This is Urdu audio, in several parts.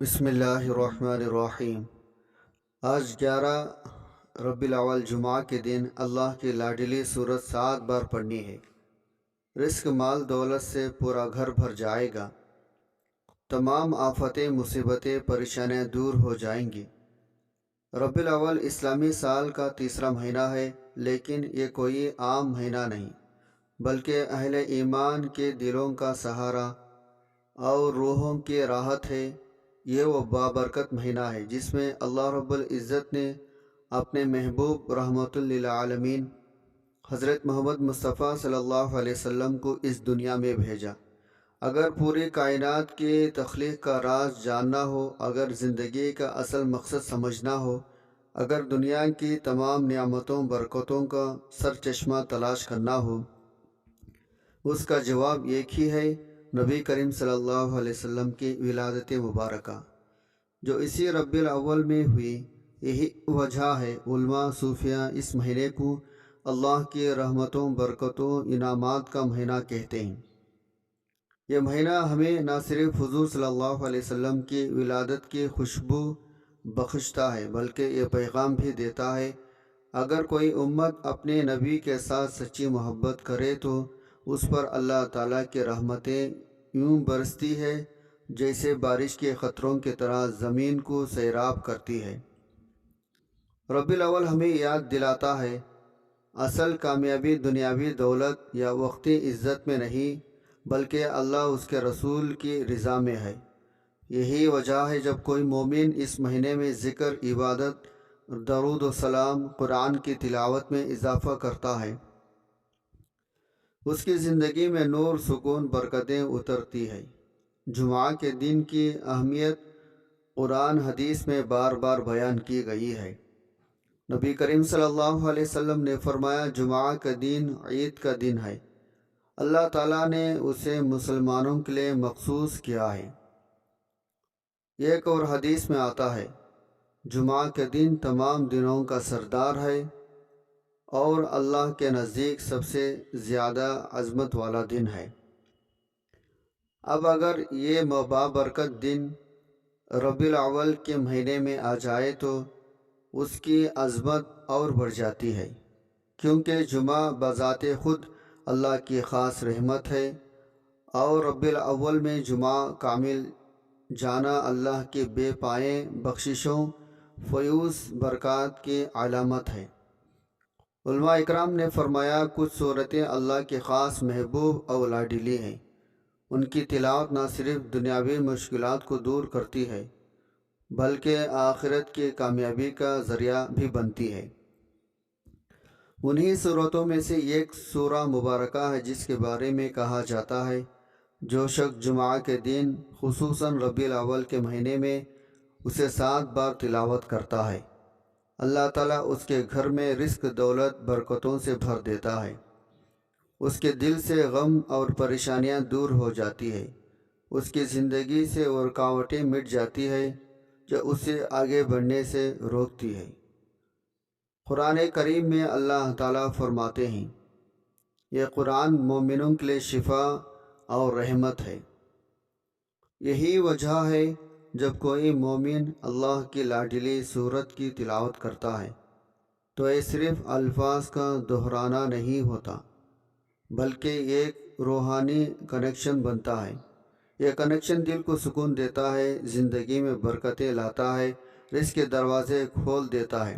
بسم اللہ الرحمن الرحیم۔ آج 11 ربیع الاول جمعہ کے دن اللہ کی لاڈلی سورت 7 بار پڑھنی ہے۔ رزق مال دولت سے پورا گھر بھر جائے گا، تمام آفتیں مصیبتیں پریشانیاں دور ہو جائیں گی۔ ربیع الاول اسلامی سال کا تیسرا مہینہ ہے، لیکن یہ کوئی عام مہینہ نہیں، بلکہ اہل ایمان کے دلوں کا سہارا اور روحوں کی راحت ہے۔ یہ وہ بابرکت مہینہ ہے جس میں اللہ رب العزت نے اپنے محبوب رحمت للعالمین حضرت محمد مصطفیٰ صلی اللہ علیہ وسلم کو اس دنیا میں بھیجا۔ اگر پوری کائنات کی تخلیق کا راز جاننا ہو، اگر زندگی کا اصل مقصد سمجھنا ہو، اگر دنیا کی تمام نعمتوں برکتوں کا سر چشمہ تلاش کرنا ہو، اس کا جواب ایک ہی ہے، نبی کریم صلی اللہ علیہ وسلم کی ولادت مبارکہ، جو اسی ربیع الاول میں ہوئی۔ یہی وجہ ہے علماء صوفیہ اس مہینے کو اللہ کی رحمتوں برکتوں انعامات کا مہینہ کہتے ہیں۔ یہ مہینہ ہمیں نہ صرف حضور صلی اللہ علیہ وسلم کی ولادت کی خوشبو بخشتا ہے، بلکہ یہ پیغام بھی دیتا ہے، اگر کوئی امت اپنے نبی کے ساتھ سچی محبت کرے تو اس پر اللہ تعالیٰ کی رحمتیں یوں برستی ہے جیسے بارش کے قطروں کی طرح زمین کو سیراب کرتی ہے۔ ربیع الاول ہمیں یاد دلاتا ہے، اصل کامیابی دنیاوی دولت یا وقتی عزت میں نہیں، بلکہ اللہ اس کے رسول کی رضا میں ہے۔ یہی وجہ ہے جب کوئی مومن اس مہینے میں ذکر، عبادت، درود و سلام، قرآن کی تلاوت میں اضافہ کرتا ہے، اس کی زندگی میں نور، سکون، برکتیں اترتی ہے۔ جمعہ کے دن کی اہمیت قرآن حدیث میں بار بار بیان کی گئی ہے۔ نبی کریم صلی اللہ علیہ وسلم نے فرمایا، جمعہ کا دن عید کا دن ہے، اللہ تعالیٰ نے اسے مسلمانوں کے لیے مخصوص کیا ہے۔ ایک اور حدیث میں آتا ہے، جمعہ کے دن تمام دنوں کا سردار ہے اور اللہ کے نزدیک سب سے زیادہ عظمت والا دن ہے۔ اب اگر یہ بابرکت دن ربیع الاول کے مہینے میں آ جائے تو اس کی عظمت اور بڑھ جاتی ہے، کیونکہ جمعہ بذات خود اللہ کی خاص رحمت ہے، اور ربیع الاول میں جمعہ کامل جانا اللہ کی بے پائے بخششوں، فیوز، برکات کی علامت ہے۔ علماء اکرام نے فرمایا، کچھ صورتیں اللہ کے خاص محبوب اور لاڈلی ہیں، ان کی تلاوت نہ صرف دنیاوی مشکلات کو دور کرتی ہے بلکہ آخرت کی کامیابی کا ذریعہ بھی بنتی ہے۔ انہی صورتوں میں سے ایک سورہ مبارکہ ہے جس کے بارے میں کہا جاتا ہے، جو شخص جمعہ کے دن خصوصاً ربیع الاول کے مہینے میں اسے 7 بار تلاوت کرتا ہے، اللہ تعالیٰ اس کے گھر میں رزق، دولت، برکتوں سے بھر دیتا ہے، اس کے دل سے غم اور پریشانیاں دور ہو جاتی ہے، اس کی زندگی سے وہ رکاوٹیں مٹ جاتی ہے جو اسے آگے بڑھنے سے روکتی ہے۔ قرآن کریم میں اللہ تعالیٰ فرماتے ہیں، یہ قرآن مومنوں کے لیے شفا اور رحمت ہے۔ یہی وجہ ہے جب کوئی مومن اللہ کی لاڈلی سورت کی تلاوت کرتا ہے تو یہ صرف الفاظ کا دہرانا نہیں ہوتا، بلکہ ایک روحانی کنیکشن بنتا ہے۔ یہ کنیکشن دل کو سکون دیتا ہے، زندگی میں برکتیں لاتا ہے، رزق کے دروازے کھول دیتا ہے۔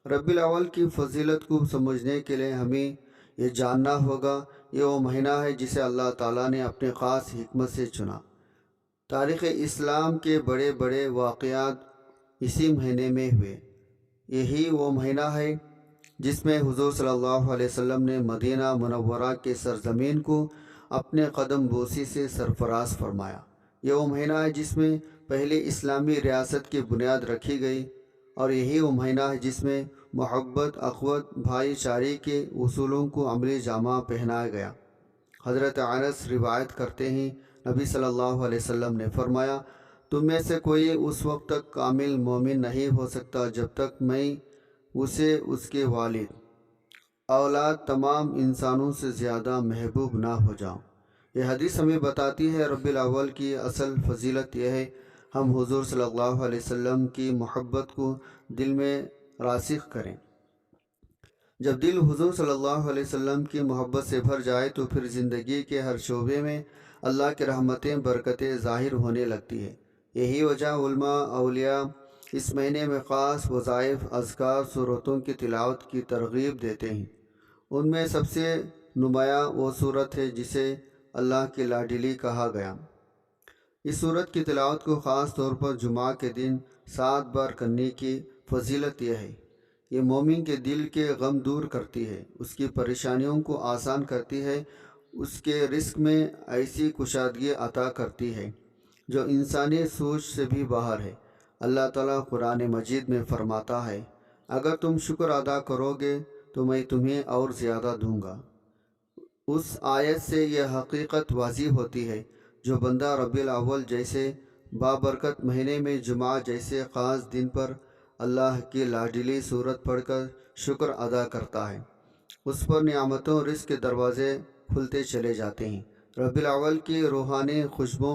ربیع الاول کی فضیلت کو سمجھنے کے لیے ہمیں یہ جاننا ہوگا، یہ وہ مہینہ ہے جسے اللہ تعالیٰ نے اپنے خاص حکمت سے چنا۔ تاریخ اسلام کے بڑے بڑے واقعات اسی مہینے میں ہوئے۔ یہی وہ مہینہ ہے جس میں حضور صلی اللہ علیہ وسلم نے مدینہ منورہ کے سرزمین کو اپنے قدم بوسی سے سرفراز فرمایا۔ یہ وہ مہینہ ہے جس میں پہلی اسلامی ریاست کی بنیاد رکھی گئی، اور یہی وہ مہینہ ہے جس میں محبت، اخوت، بھائی چارے کے اصولوں کو عملی جامہ پہنایا گیا۔ حضرت انس روایت کرتے ہیں، نبی صلی اللہ علیہ وسلم نے فرمایا، تم میں سے کوئی اس وقت تک کامل مومن نہیں ہو سکتا جب تک میں اسے اس کے والد، اولاد، تمام انسانوں سے زیادہ محبوب نہ ہو جاؤں۔ یہ حدیث ہمیں بتاتی ہے ربیع الاول کی اصل فضیلت یہ ہے، ہم حضور صلی اللہ علیہ وسلم کی محبت کو دل میں راسخ کریں۔ جب دل حضور صلی اللہ علیہ وسلم کی محبت سے بھر جائے تو پھر زندگی کے ہر شعبے میں اللہ کی رحمتیں برکتیں ظاہر ہونے لگتی ہے۔ یہی وجہ علماء اولیاء اس مہینے میں خاص وظائف، اذکار، سورتوں کی تلاوت کی ترغیب دیتے ہیں۔ ان میں سب سے نمایاں وہ سورت ہے جسے اللہ کی لاڈلی کہا گیا۔ اس سورت کی تلاوت کو خاص طور پر جمعہ کے دن 7 بار کرنے کی فضیلت یہ ہے۔ یہ مومن کے دل کے غم دور کرتی ہے، اس کی پریشانیوں کو آسان کرتی ہے، اس کے رزق میں ایسی کشادگی عطا کرتی ہے جو انسانی سوچ سے بھی باہر ہے۔ اللہ تعالیٰ قرآن مجید میں فرماتا ہے، اگر تم شکر ادا کرو گے تو میں تمہیں اور زیادہ دوں گا۔ اس آیت سے یہ حقیقت واضح ہوتی ہے، جو بندہ ربیع الاول جیسے بابرکت مہینے میں جمعہ جیسے خاص دن پر اللہ کی لاڈلی صورت پڑھ کر شکر ادا کرتا ہے، اس پر نعمتوں رزق کے دروازے کھلتے چلے جاتے ہیں۔ ربیع الاول کی روحانی خوشبو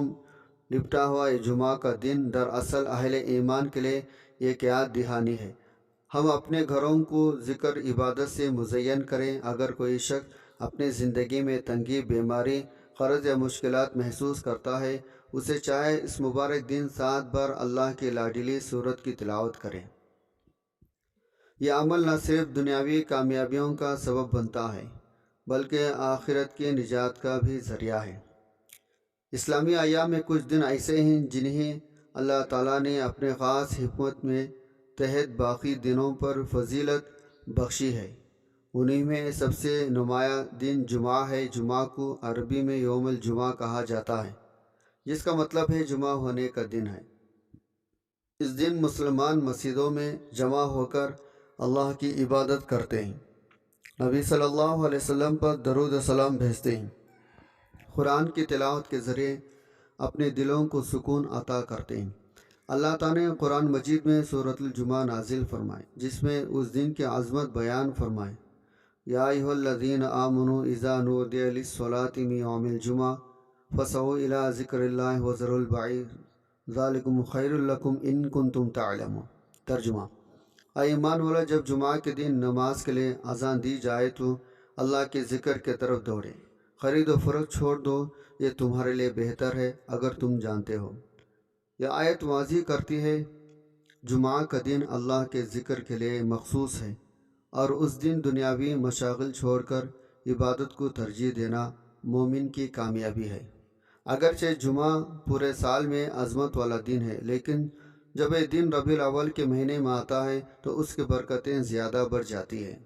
لپٹا ہوا یہ جمعہ کا دن دراصل اہل ایمان کے لیے ایک یاد دہانی ہے۔ ہم اپنے گھروں کو ذکر عبادت سے مزین کریں۔ اگر کوئی شخص اپنی زندگی میں تنگی، بیماری، قرض یا مشکلات محسوس کرتا ہے، اسے چاہے اس مبارک دن 7 بار اللہ کی لاڈلی صورت کی تلاوت کرے۔ یہ عمل نہ صرف دنیاوی کامیابیوں کا سبب بنتا ہے بلکہ آخرت کی نجات کا بھی ذریعہ ہے۔ اسلامی ایام میں کچھ دن ایسے ہیں جنہیں اللہ تعالیٰ نے اپنے خاص حکمت میں تحت باقی دنوں پر فضیلت بخشی ہے۔ انہی میں سب سے نمایاں دن جمعہ ہے۔ جمعہ کو عربی میں یوم الجمعہ کہا جاتا ہے، جس کا مطلب ہے جمعہ ہونے کا دن ہے۔ اس دن مسلمان مسجدوں میں جمع ہو کر اللہ کی عبادت کرتے ہیں، نبی صلی اللہ علیہ وسلم پر درود و سلام بھیجتے ہیں، قرآن کی تلاوت کے ذریعے اپنے دلوں کو سکون عطا کرتے ہیں۔ اللہ تعالیٰ نے قرآن مجید میں سورۃ الجمعہ نازل فرمائے، جس میں اس دن کی عظمت بیان فرمائے۔ یا ایھا الذین آمنوا اذا نودی للصلاۃ من یوم الجمعہ فاسعوا الی ذکر اللہ وذروا البیع ذالکم خیر لکم ان کنتم تعلمون۔ ترجمہ: اے ایمان والو، جب جمعہ کے دن نماز کے لیے اذان دی جائے تو اللہ کے ذکر کی طرف دوڑے، خرید و فروخت چھوڑ دو، یہ تمہارے لیے بہتر ہے اگر تم جانتے ہو۔ یہ آیت واضح کرتی ہے جمعہ کا دن اللہ کے ذکر کے لیے مخصوص ہے، اور اس دن دنیاوی مشاغل چھوڑ کر عبادت کو ترجیح دینا مومن کی کامیابی ہے۔ اگرچہ جمعہ پورے سال میں عظمت والا دن ہے، لیکن جب یہ دن ربیع الاول کے مہینے میں آتا ہے تو اس کی برکتیں زیادہ بڑھ جاتی ہیں۔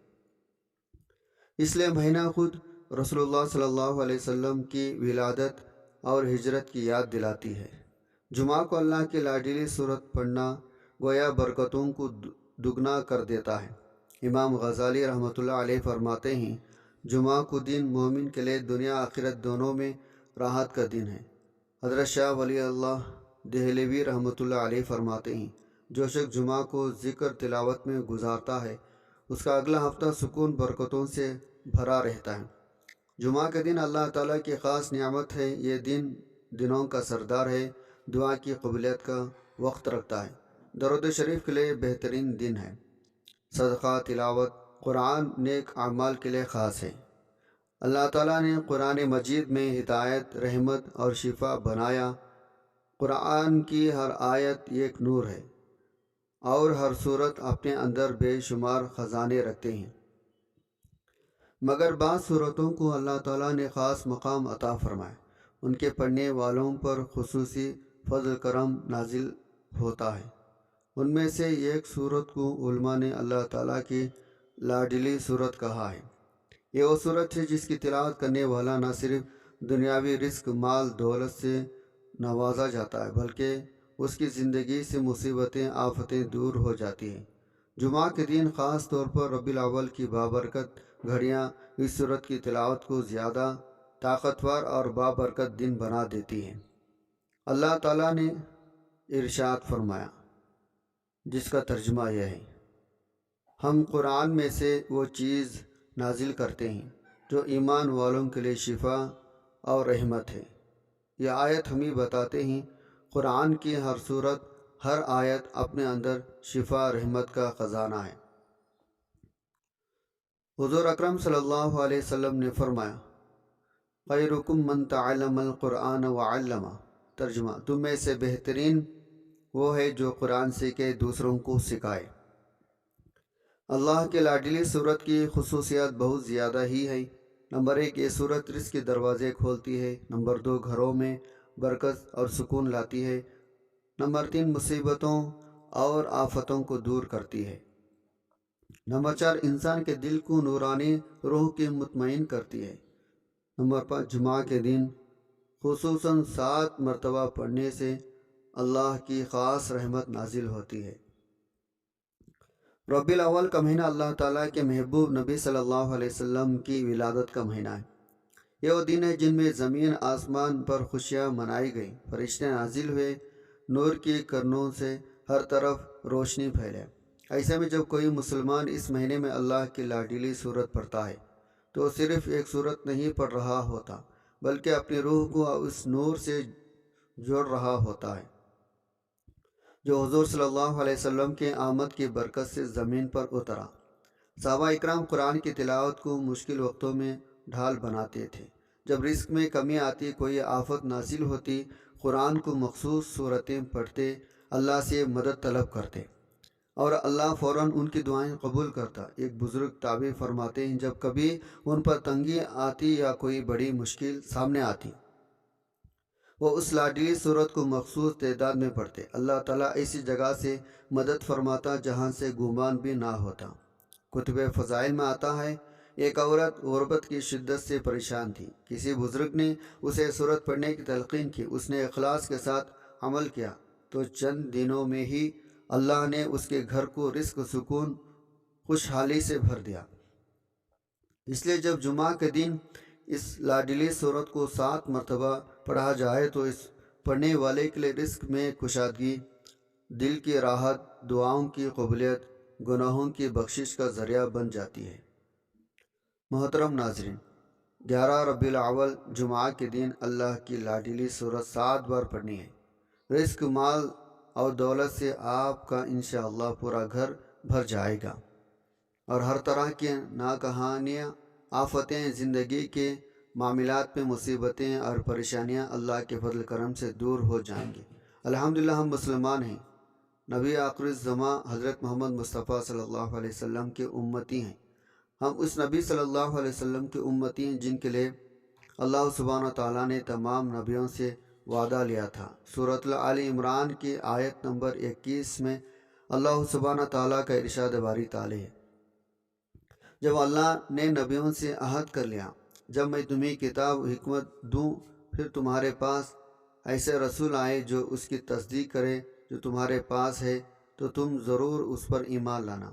اس لیے مہینہ خود رسول اللہ صلی اللہ علیہ وسلم کی ولادت اور ہجرت کی یاد دلاتی ہے۔ جمعہ کو اللہ کی لاڈلی صورت پڑھنا گویا برکتوں کو دگنا کر دیتا ہے۔ امام غزالی رحمۃ اللہ علیہ فرماتے ہیں، جمعہ کو دن مومن کے لیے دنیا آخرت دونوں میں راحت کا دن ہے۔ حضرت شاہ ولی اللہ دہلوی رحمۃ اللہ علیہ فرماتے ہیں، جو شخص جمعہ کو ذکر تلاوت میں گزارتا ہے، اس کا اگلا ہفتہ سکون برکتوں سے بھرا رہتا ہے۔ جمعہ کے دن اللہ تعالیٰ کی خاص نعمت ہے۔ یہ دن دنوں کا سردار ہے، دعا کی قبولیت کا وقت رکھتا ہے، درود شریف کے لیے بہترین دن ہے، صدقہ، تلاوت قرآن نیک اعمال کے لیے خاص ہے۔ اللہ تعالیٰ نے قرآن مجید میں ہدایت، رحمت اور شفا بنایا۔ قرآن کی ہر آیت ایک نور ہے اور ہر صورت اپنے اندر بے شمار خزانے رکھتے ہیں، مگر بعض صورتوں کو اللہ تعالیٰ نے خاص مقام عطا فرمایا۔ ان کے پڑھنے والوں پر خصوصی فضل کرم نازل ہوتا ہے۔ ان میں سے ایک صورت کو علماء نے اللہ تعالیٰ کی لاڈلی صورت کہا ہے۔ یہ وہ صورت ہے جس کی تلاوت کرنے والا نہ صرف دنیاوی رزق، مال، دولت سے نوازا جاتا ہے، بلکہ اس کی زندگی سے مصیبتیں، آفتیں دور ہو جاتی ہیں۔ جمعہ کے دن خاص طور پر ربیع الاول کی بابرکت گھڑیاں اس صورت کی تلاوت کو زیادہ طاقتور اور بابرکت دن بنا دیتی ہیں۔ اللہ تعالیٰ نے ارشاد فرمایا، جس کا ترجمہ یہ ہے، ہم قرآن میں سے وہ چیز نازل کرتے ہیں جو ایمان والوں کے لیے شفا اور رحمت ہے۔ یہ آیت ہمیں بتاتے ہیں قرآن کی ہر صورت، ہر آیت اپنے اندر شفا رحمت کا خزانہ ہے۔ حضور اکرم صلی اللہ علیہ وسلم نے فرمایا، خیرکم من تعلم القرآن وعلمہ، ترجمہ، تم میں سے بہترین وہ ہے جو قرآن سیکھے دوسروں کو سکھائے۔ اللہ کے لاڈلی صورت کی خصوصیات بہت زیادہ ہی ہیں۔ نمبر 1، یہ صورت رزق کے دروازے کھولتی ہے۔ نمبر 2، گھروں میں برکت اور سکون لاتی ہے۔ نمبر 3، مصیبتوں اور آفتوں کو دور کرتی ہے۔ نمبر 4، انسان کے دل کو نورانی روح کی مطمئن کرتی ہے۔ نمبر 5، جمعہ کے دن خصوصاً 7 مرتبہ پڑھنے سے اللہ کی خاص رحمت نازل ہوتی ہے۔ ربیع الاول کا مہینہ اللہ تعالیٰ کے محبوب نبی صلی اللہ علیہ وسلم کی ولادت کا مہینہ ہے۔ یہ وہ دن ہے جن میں زمین آسمان پر خوشیاں منائی گئیں، فرشتے نازل ہوئے، نور کی کرنوں سے ہر طرف روشنی پھیلے۔ ایسے میں جب کوئی مسلمان اس مہینے میں اللہ کی لاڈلی صورت پڑھتا ہے تو صرف ایک صورت نہیں پڑھ رہا ہوتا، بلکہ اپنی روح کو اس نور سے جوڑ رہا ہوتا ہے جو حضور صلی اللہ علیہ وسلم کے آمد کی برکت سے زمین پر اترا۔ صحابہ اکرام قرآن کی تلاوت کو مشکل وقتوں میں ڈھال بناتے تھے۔ جب رزق میں کمی آتی، کوئی آفت نازل ہوتی، قرآن کو مخصوص صورتیں پڑھتے، اللہ سے مدد طلب کرتے اور اللہ فوراً ان کی دعائیں قبول کرتا۔ ایک بزرگ تعبیر فرماتے ہیں، جب کبھی ان پر تنگی آتی یا کوئی بڑی مشکل سامنے آتی، وہ اس لاڈلی صورت کو مخصوص تعداد میں پڑھتے۔ اللہ تعالیٰ ایسی جگہ سے مدد فرماتا جہاں سے گمان بھی نہ ہوتا۔ کتب فضائل میں آتا ہے، ایک عورت غربت کی شدت سے پریشان تھی۔ کسی بزرگ نے اسے صورت پڑھنے کی تلقین کی۔ اس نے اخلاص کے ساتھ عمل کیا تو چند دنوں میں ہی اللہ نے اس کے گھر کو رزق، سکون، خوشحالی سے بھر دیا۔ اس لیے جب جمعہ کے دن اس لاڈلی صورت کو 7 مرتبہ پڑھا جائے تو اس پڑھنے والے کے لیے رزق میں کشادگی، دل کی راحت، دعاؤں کی قبولیت، گناہوں کی بخشش کا ذریعہ بن جاتی ہے۔ محترم ناظرین، 11 ربیع الاول جمعہ کے دن اللہ کی لاڈلی صورت 7 بار پڑھنی ہے۔ رزق، مال اور دولت سے آپ کا انشاءاللہ پورا گھر بھر جائے گا اور ہر طرح کی ناکہانیاں، آفتیں، زندگی کے معاملات میں مصیبتیں اور پریشانیاں اللہ کے فضل کرم سے دور ہو جائیں گی۔ الحمدللہ ہم مسلمان ہیں، نبی آخر الزماں حضرت محمد مصطفیٰ صلی اللہ علیہ وسلم کے امتی ہیں۔ ہم اس نبی صلی اللہ علیہ وسلم کے امتی ہیں جن کے لیے اللہ سبحانہ تعالیٰ نے تمام نبیوں سے وعدہ لیا تھا۔ سورۃ آل عمران کی آیت نمبر 21 میں اللہ سبحانہ تعالیٰ کا ارشاد باری تعالی ہے، جب اللہ نے نبیوں سے عہد کر لیا، جب میں تمہیں کتاب و حکمت دوں، پھر تمہارے پاس ایسے رسول آئے جو اس کی تصدیق کرے جو تمہارے پاس ہے، تو تم ضرور اس پر ایمان لانا،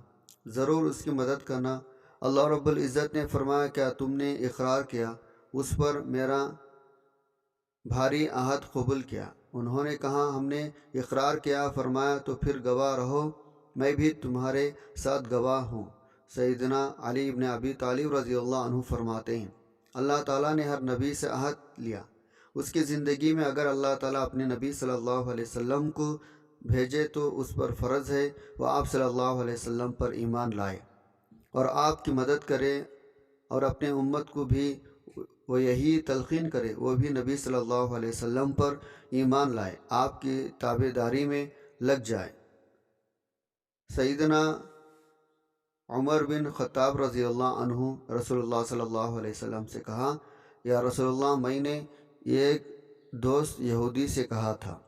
ضرور اس کی مدد کرنا۔ اللہ رب العزت نے فرمایا، کیا تم نے اقرار کیا، اس پر میرا بھاری عہد قبول کیا؟ انہوں نے کہا، ہم نے اقرار کیا۔ فرمایا، تو پھر گواہ رہو، میں بھی تمہارے ساتھ گواہ ہوں۔ سیدنا علی بن ابی طالب رضی اللہ عنہ فرماتے ہیں، اللہ تعالیٰ نے ہر نبی سے عہد لیا، اس کی زندگی میں اگر اللہ تعالیٰ اپنے نبی صلی اللہ علیہ وسلم کو بھیجے تو اس پر فرض ہے وہ آپ صلی اللہ علیہ وسلم پر ایمان لائے اور آپ کی مدد کرے، اور اپنے امت کو بھی وہ یہی تلقین کرے، وہ بھی نبی صلی اللہ علیہ وسلم پر ایمان لائے، آپ کی تابع داری میں لگ جائے۔ سیدنا عمر بن خطاب رضی اللہ عنہ رسول اللہ صلی اللہ علیہ وسلم سے کہا، یا رسول اللہ، میں نے ایک دوست یہودی سے کہا تھا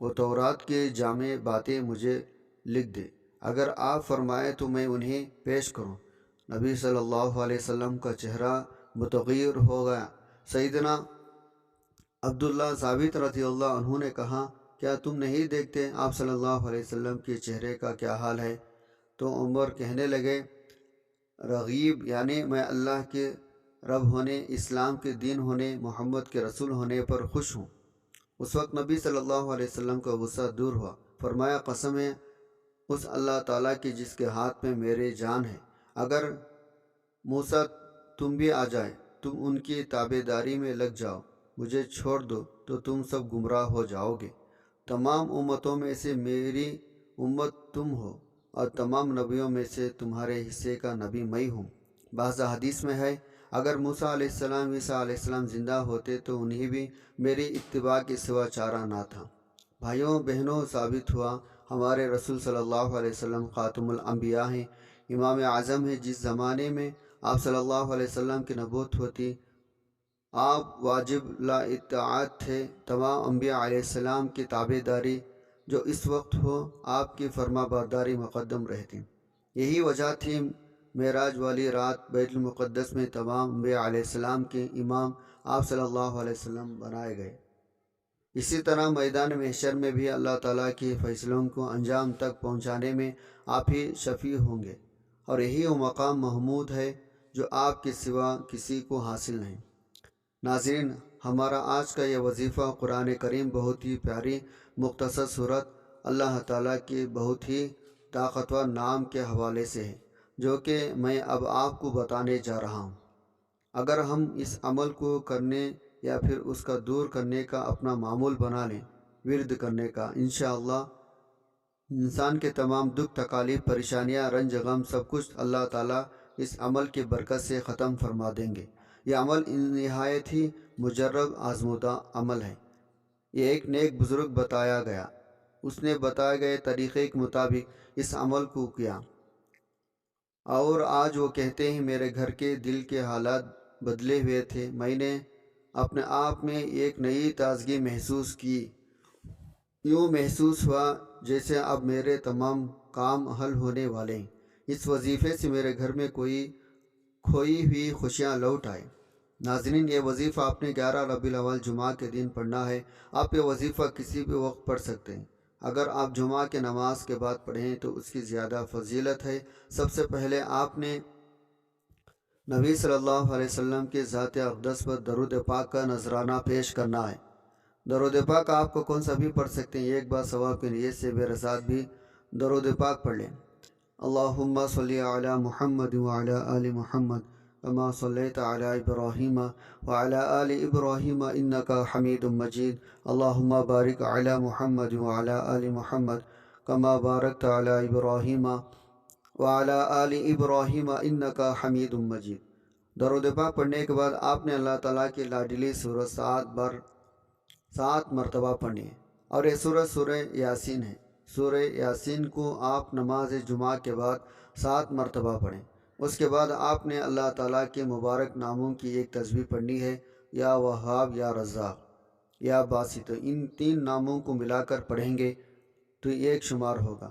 وہ تورات کی جامع باتیں مجھے لکھ دے، اگر آپ فرمائے تو میں انہیں پیش کروں۔ نبی صلی اللہ علیہ وسلم کا چہرہ متغیر ہو گیا۔ سیدنا عبداللہ ثابت رضی اللہ عنہ نے کہا، کیا تم نہیں دیکھتے آپ صلی اللہ علیہ وسلم کے چہرے کا کیا حال ہے؟ تو عمر کہنے لگے، رغیب، یعنی میں اللہ کے رب ہونے، اسلام کے دین ہونے، محمد کے رسول ہونے پر خوش ہوں۔ اس وقت نبی صلی اللہ علیہ وسلم کا غصہ دور ہوا۔ فرمایا، قسم ہے اس اللہ تعالیٰ کی جس کے ہاتھ میں میری جان ہے، اگر موسیٰ تم بھی آ جائے، تم ان کی تابع داری میں لگ جاؤ، مجھے چھوڑ دو تو تم سب گمراہ ہو جاؤ گے۔ تمام امتوں میں سے میری امت تم ہو اور تمام نبیوں میں سے تمہارے حصے کا نبی میں ہوں۔ بعض حدیث میں ہے اگر موسیٰ علیہ السلام عیسیٰ علیہ السلام زندہ ہوتے تو انہیں بھی میری اتباع کے سوا چارہ نہ تھا۔ بھائیوں بہنوں، ثابت ہوا ہمارے رسول صلی اللہ علیہ وسلم خاتم الانبیاء ہیں، امام اعظم ہیں۔ جس زمانے میں آپ صلی اللہ علیہ وسلم کی نبوت ہوتی، آپ واجب لا اطاعت تھے۔ تمام انبیاء علیہ السلام کی تابع داری جو اس وقت ہو، آپ کی فرما برداری مقدم رہتی۔ یہی وجہ تھی معراج والی رات بیت المقدس میں تمام انبیاء علیہ السلام کے امام آپ صلی اللہ علیہ وسلم بنائے گئے۔ اسی طرح میدان محشر میں بھی اللہ تعالیٰ کے فیصلوں کو انجام تک پہنچانے میں آپ ہی شفیع ہوں گے، اور یہی وہ مقام محمود ہے جو آپ کے سوا کسی کو حاصل نہیں۔ ناظرین، ہمارا آج کا یہ وظیفہ قرآن کریم بہت ہی پیاری مختصر صورت اللہ تعالیٰ کے بہت ہی طاقتور نام کے حوالے سے ہے، جو کہ میں اب آپ کو بتانے جا رہا ہوں۔ اگر ہم اس عمل کو کرنے یا پھر اس کا دور کرنے کا اپنا معمول بنا لیں، ورد کرنے کا، انشاءاللہ انسان کے تمام دکھ تکالیف پریشانیاں رنج غم سب کچھ اللہ تعالیٰ اس عمل کی برکت سے ختم فرما دیں گے۔ یہ عمل نہایت ہی مجرب آزمودہ عمل ہے۔ یہ ایک نیک بزرگ بتایا گیا، اس نے بتائے گئے طریقے کے مطابق اس عمل کو کیا، اور آج وہ کہتے ہیں میرے گھر کے دل کے حالات بدلے ہوئے تھے، میں نے اپنے آپ میں ایک نئی تازگی محسوس کی، یوں محسوس ہوا جیسے اب میرے تمام کام حل ہونے والے ہیں۔ اس وظیفے سے میرے گھر میں کوئی کھوئی ہوئی خوشیاں لوٹ آئے۔ ناظرین، یہ وظیفہ آپ نے 11 ربیع الاول جمعہ کے دن پڑھنا ہے۔ آپ یہ وظیفہ کسی بھی وقت پڑھ سکتے ہیں۔ اگر آپ جمعہ کے نماز کے بعد پڑھیں تو اس کی زیادہ فضیلت ہے۔ سب سے پہلے آپ نے نبی صلی اللہ علیہ وسلم کے ذات اقدس پر درود پاک کا نذرانہ پیش کرنا ہے۔ درود پاک آپ کو کون سا بھی پڑھ سکتے ہیں، ایک بار ثواب کی نیت سے میرے ساتھ بھی درود پاک پڑھ لیں۔ اللہم صلی علی محمد وعلی آل محمد کما صلیت علی ابراہیم وعلی آل ابراہیم انکا حمید مجید۔ اللہم بارک علی محمد وعلی آل محمد کما بارکت علی ابراہیم وعلی آل ابراہیم انکا حمید مجید۔ درود پاک پڑھنے کے بعد آپ نے اللہ تعالیٰ کی لاڈلی سورت 7 مرتبہ پڑھنی ہے، اور یہ سورت سورہ یاسین ہے۔ سورہ یاسین کو آپ نماز جمعہ کے بعد 7 مرتبہ پڑھیں۔ اس کے بعد آپ نے اللہ تعالیٰ کے مبارک ناموں کی ایک تسبیح پڑھنی ہے، یا وہاب، یا رزاق، یا باسط۔ ان 3 ناموں کو ملا کر پڑھیں گے تو ایک شمار ہوگا۔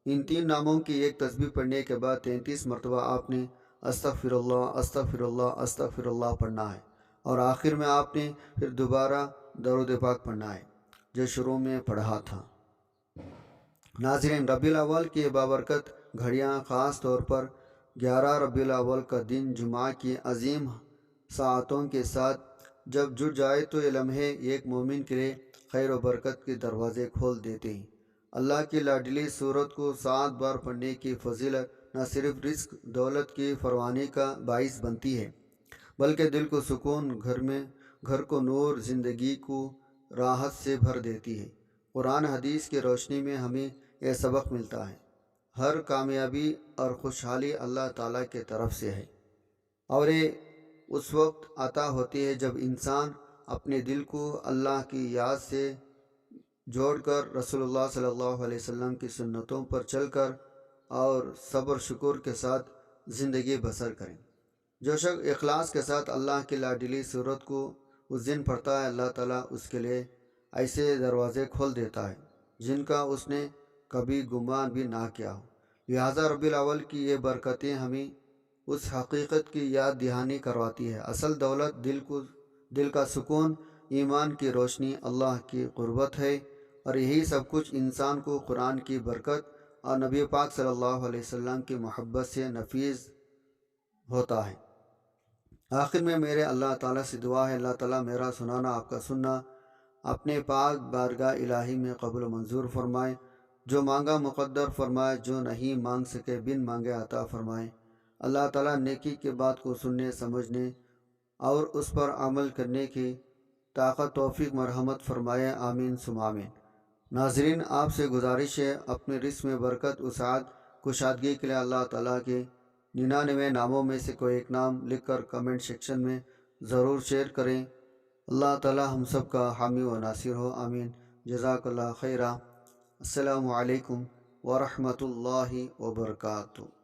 ان 3 ناموں کی ایک تسبیح پڑھنے کے بعد 33 مرتبہ آپ نے استغفر اللہ استغفر اللہ استغفر اللہ پڑھنا ہے، اور آخر میں آپ نے پھر دوبارہ درود پاک پڑھنا ہے جو شروع میں پڑھا تھا۔ ناظرین، ربیع الاول کی بابرکت گھڑیاں، خاص طور پر 11 ربیع الاول کا دن جمعہ کی عظیم ساعتوں کے ساتھ جب جڑ جائے تو یہ لمحے ایک مومن کے لیے خیر و برکت کے دروازے کھول دیتے ہیں۔ اللہ کی لاڈلی سورت کو 7 بار پڑھنے کی فضیلت نہ صرف رزق دولت کی فراوانی کا باعث بنتی ہے، بلکہ دل کو سکون، گھر کو نور، زندگی کو راحت سے بھر دیتی ہے۔ قرآن حدیث کی روشنی میں ہمیں یہ سبق ملتا ہے، ہر کامیابی اور خوشحالی اللہ تعالیٰ کی طرف سے ہے، اور یہ اس وقت عطا ہوتی ہے جب انسان اپنے دل کو اللہ کی یاد سے جوڑ کر رسول اللہ صلی اللہ علیہ وسلم کی سنتوں پر چل کر اور صبر شکر کے ساتھ زندگی بسر کریں۔ جو شخص اخلاص کے ساتھ اللہ کی لاڈلی سورت کو اس دن پڑھتا ہے، اللہ تعالیٰ اس کے لیے ایسے دروازے کھول دیتا ہے جن کا اس نے کبھی گمان بھی نہ کیا ہو۔ لہٰذا ربیع الاول کی یہ برکتیں ہمیں اس حقیقت کی یاد دہانی کرواتی ہے، اصل دولت دل کا سکون، ایمان کی روشنی، اللہ کی قربت ہے، اور یہی سب کچھ انسان کو قرآن کی برکت اور نبی پاک صلی اللہ علیہ وسلم کی محبت سے نفیذ ہوتا ہے۔ آخر میں میرے اللہ تعالیٰ سے دعا ہے، اللہ تعالیٰ میرا سنانا، آپ کا سننا اپنے پاک بارگاہ الہی میں قبول و منظور فرمائے، جو مانگا مقدر فرمائے، جو نہیں مانگ سکے بن مانگے عطا فرمائے۔ اللہ تعالیٰ نیکی کی بات کو سننے، سمجھنے اور اس پر عمل کرنے کی طاقت توفیق مرحمت فرمائے، آمین ثم آمین۔ ناظرین، آپ سے گزارش ہے اپنے رزق میں برکت، وسعت، کشادگی کے لیے اللہ تعالیٰ کے 99 ناموں میں سے کوئی ایک نام لکھ کر کمنٹ سیکشن میں ضرور شیئر کریں۔ اللہ تعالیٰ ہم سب کا حامی و ناصر ہو، آمین۔ جزاک اللہ خیرہ۔ السلام علیکم ورحمۃ اللہ وبرکاتہ۔